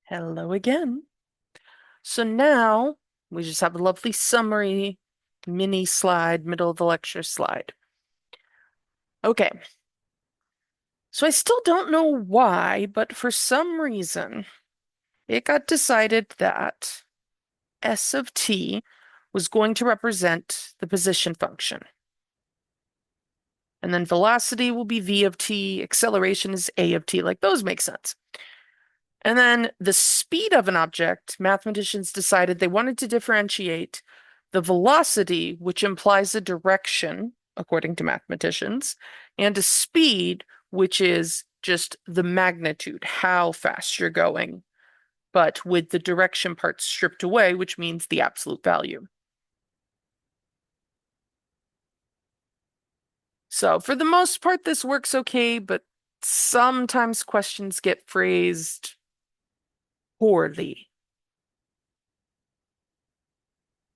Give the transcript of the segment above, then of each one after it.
Hello again. So now we just have a lovely summary mini slide, middle of the lecture slide. Okay, so I still don't know why, but for some reason it got decided that S of t was going to represent the position function. And then velocity will be v of t, acceleration is a of t, like those make sense. And then the speed of an object, mathematicians decided they wanted to differentiate the velocity, which implies a direction, according to mathematicians, and a speed, which is just the magnitude, how fast you're going, but with the direction part stripped away, which means the absolute value. So for the most part, this works okay, but sometimes questions get phrased poorly.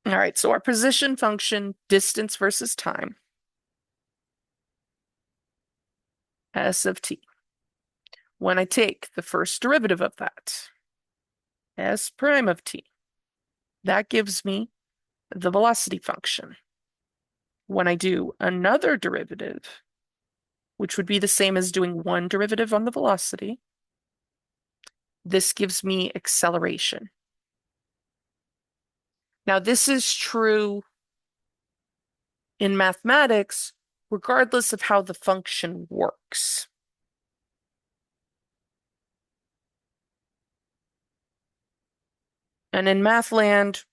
All right, so our position function, distance versus time, s of t. When I take the first derivative of that, s prime of t, that gives me the velocity function. When I do another derivative, which would be the same as doing one derivative on the velocity, this gives me acceleration. Now, this is true in mathematics, regardless of how the function works. And in math land,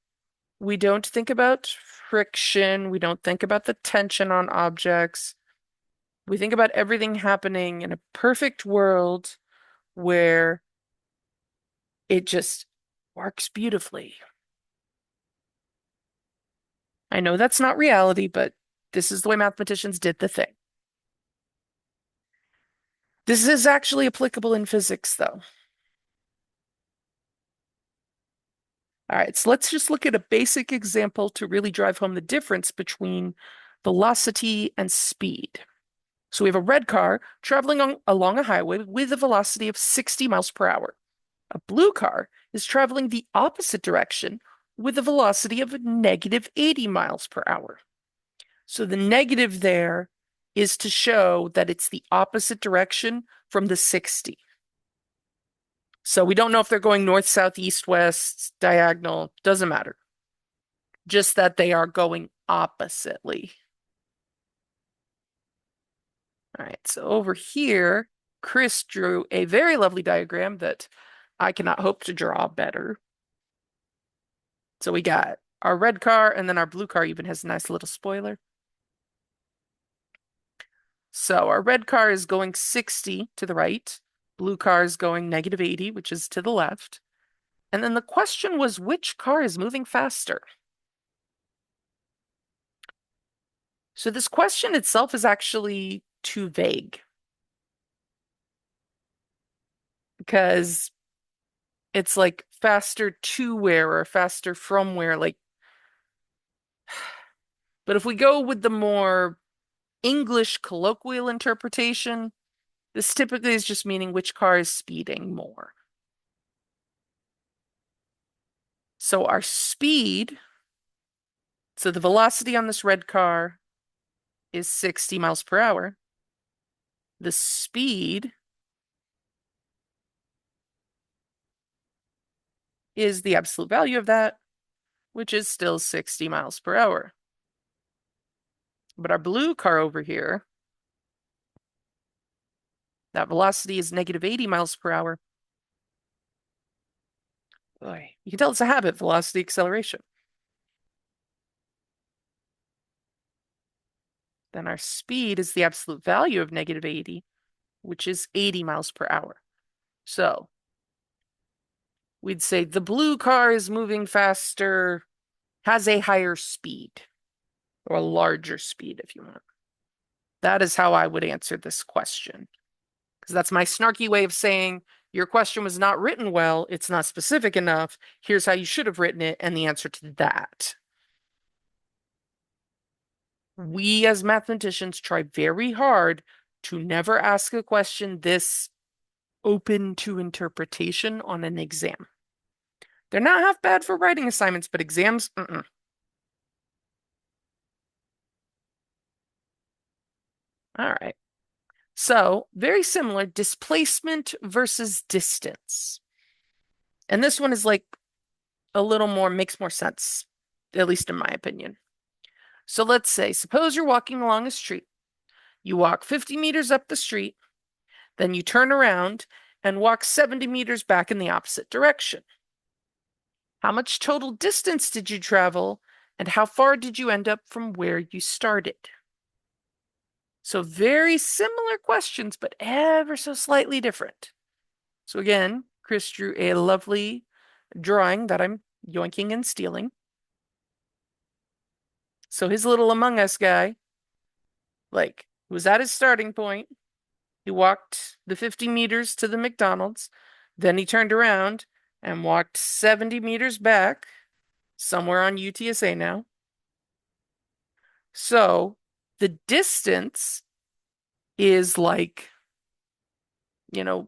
we don't think about friction. We don't think about the tension on objects. We think about everything happening in a perfect world where it just works beautifully. I know that's not reality, but this is the way mathematicians did the thing. This is actually applicable in physics, though. All right, so let's just look at a basic example to really drive home the difference between velocity and speed. So we have a red car traveling along a highway with a velocity of 60 miles per hour. A blue car is traveling the opposite direction with a velocity of negative 80 miles per hour. So the negative there is to show that it's the opposite direction from the 60. So we don't know if they're going north, south, east, west, diagonal, doesn't matter. Just that they are going oppositely. All right, so over here, Chris drew a very lovely diagram that I cannot hope to draw better. So we got our red car, and then our blue car even has a nice little spoiler. So our red car is going 60 to the right, blue car is going negative 80, which is to the left. And then the question was, which car is moving faster? So this question itself is actually too vague because it's like faster to where or faster from where, like, but if we go with the more English colloquial interpretation, this typically is just meaning which car is speeding more. So our speed, so the velocity on this red car is 60 miles per hour. The speed is the absolute value of that, which is still 60 miles per hour. But our blue car over here, that velocity is negative 80 miles per hour. Boy, you can tell it's a habit, velocity acceleration. Then our speed is the absolute value of negative 80, which is 80 miles per hour. So we'd say the blue car is moving faster, has a higher speed, or a larger speed if you want. That is how I would answer this question. Because that's my snarky way of saying your question was not written well, it's not specific enough. Here's how you should have written it, and the answer to that. We as mathematicians try very hard to never ask a question this open to interpretation on an exam. They're not half bad for writing assignments, but exams, mm-mm. All right. So, very similar, displacement versus distance. And this one is like a little more, makes more sense, at least in my opinion. So let's say, suppose you're walking along a street. You walk 50 meters up the street, then you turn around and walk 70 meters back in the opposite direction. How much total distance did you travel, and how far did you end up from where you started? So very similar questions, but ever so slightly different. So again, Chris drew a lovely drawing that I'm yoinking and stealing. So his little Among Us guy, like, was at his starting point. He walked the 50 meters to the McDonald's. Then he turned around and walked 70 meters back, somewhere on UTSA now. So the distance is like,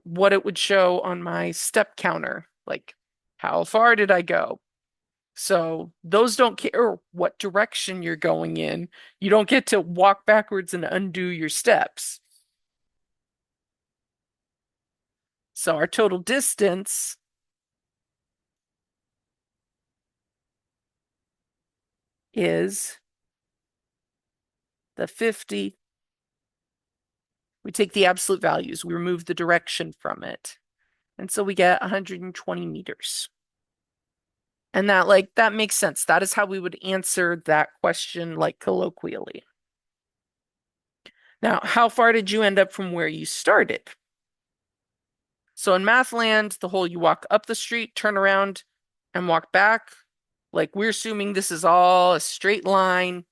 what it would show on my step counter. Like, how far did I go? So those don't care what direction you're going in. You don't get to walk backwards and undo your steps. So our total distance is the 50. We take the absolute values, we remove the direction from it. And so we get 120 meters. And that makes sense. That is how we would answer that question, like colloquially. Now, how far did you end up from where you started? So in Mathland, the whole you walk up the street, turn around, and walk back. Like we're assuming this is all a straight line.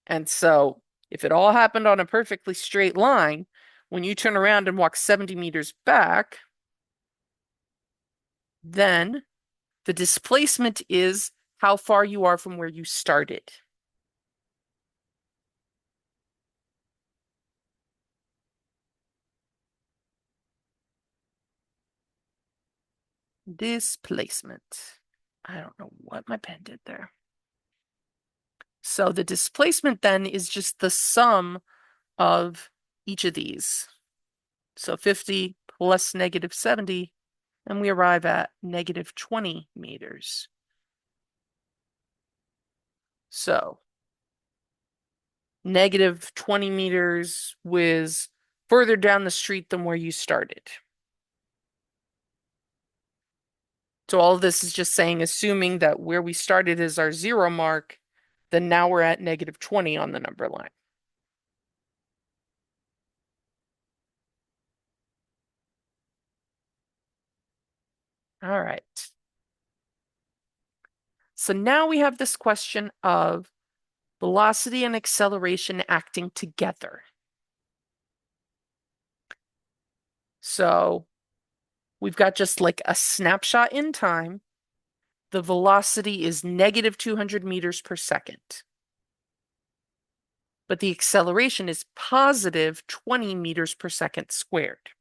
And so if it all happened on a perfectly straight line, when you turn around and walk 70 meters back, then the displacement is how far you are from where you started. Displacement. I don't know what my pen did there. So the displacement then is just the sum of each of these. So 50 plus negative 70, and we arrive at negative 20 meters. So negative 20 meters was further down the street than where you started. So all of this is just saying, assuming that where we started is our 0 mark, then now we're at negative 20 on the number line. All right. So now we have this question of velocity and acceleration acting together. So we've got just like a snapshot in time. The velocity is negative 200 meters per second. But the acceleration is positive 20 meters per second squared.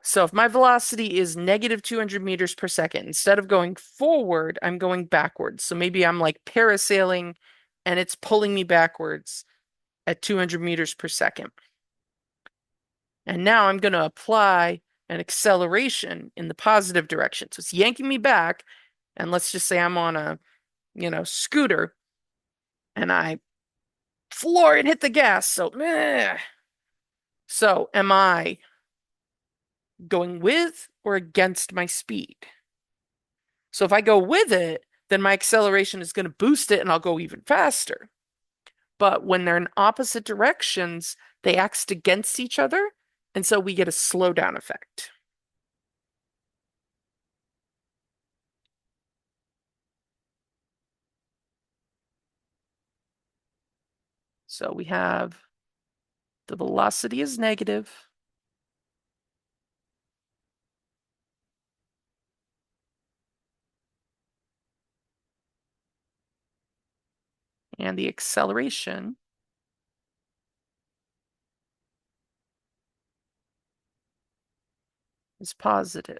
So if my velocity is negative 200 meters per second, instead of going forward, I'm going backwards. So maybe I'm like parasailing and it's pulling me backwards at 200 meters per second. And now I'm going to apply an acceleration in the positive direction. So it's yanking me back. And let's just say I'm on a, scooter and I floor and hit the gas. So am I going with or against my speed? So if I go with it, then my acceleration is going to boost it and I'll go even faster. But when they're in opposite directions, they act against each other. And so we get a slowdown effect. So we have the velocity is negative. And the acceleration is positive.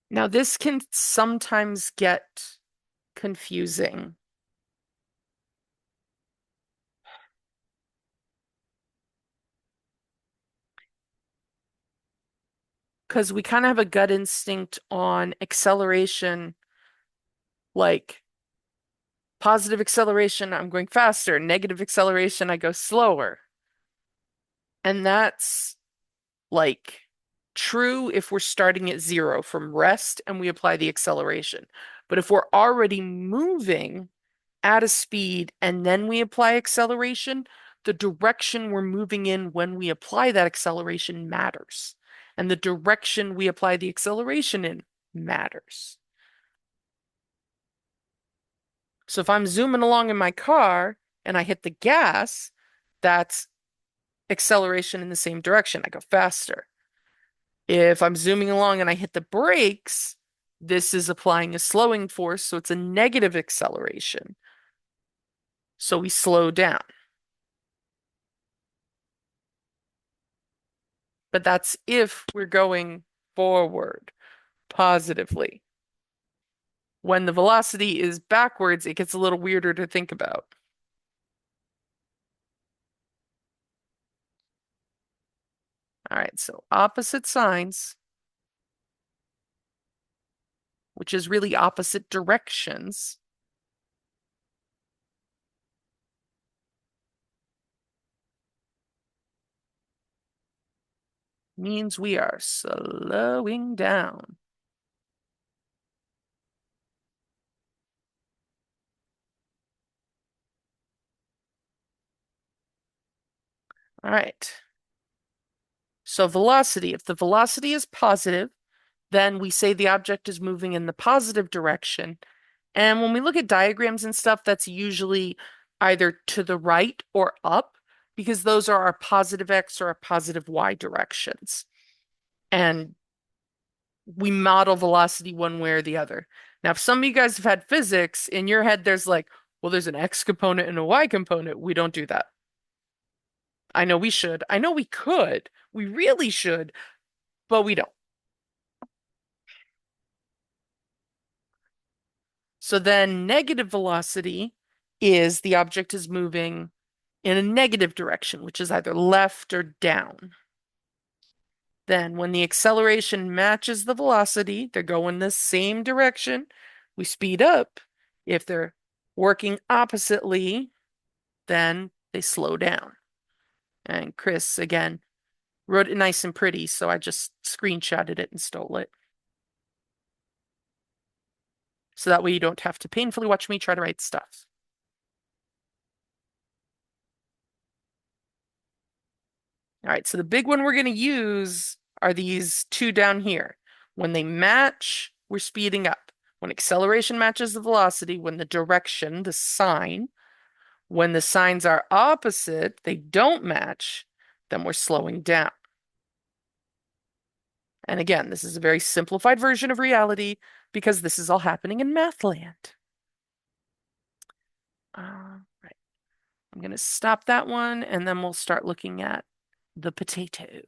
Now, this can sometimes get confusing because we kind of have a gut instinct on acceleration, like positive acceleration, I'm going faster, negative acceleration, I go slower. And that's like true if we're starting at zero from rest and we apply the acceleration. But if we're already moving at a speed and then we apply acceleration, the direction we're moving in when we apply that acceleration matters. And the direction we apply the acceleration in matters. So if I'm zooming along in my car and I hit the gas, that's acceleration in the same direction. I go faster. If I'm zooming along and I hit the brakes, this is applying a slowing force, so it's a negative acceleration. So we slow down. But that's if we're going forward positively. When the velocity is backwards, it gets a little weirder to think about. All right, so opposite signs, which is really opposite directions, means we are slowing down. All right. So velocity, if the velocity is positive, then we say the object is moving in the positive direction. And when we look at diagrams and stuff, that's usually either to the right or up, because those are our positive X or our positive Y directions. And we model velocity one way or the other. Now, if some of you guys have had physics, in your head, there's like, well, there's an X component and a Y component. We don't do that. I know we should. I know we could. We really should, but we don't. So then negative velocity is the object is moving in a negative direction, which is either left or down. Then when the acceleration matches the velocity, they're going the same direction. We speed up. If they're working oppositely, then they slow down. And Chris, again, wrote it nice and pretty, so I just screenshotted it and stole it. So that way you don't have to painfully watch me try to write stuff. All right, so the big one we're going to use are these two down here. When they match, we're speeding up. When acceleration matches the velocity, when the direction, the sign, when the signs are opposite, they don't match, then we're slowing down. And again, this is a very simplified version of reality because this is all happening in math land. Right. I'm going to stop that one and then we'll start looking at the potato.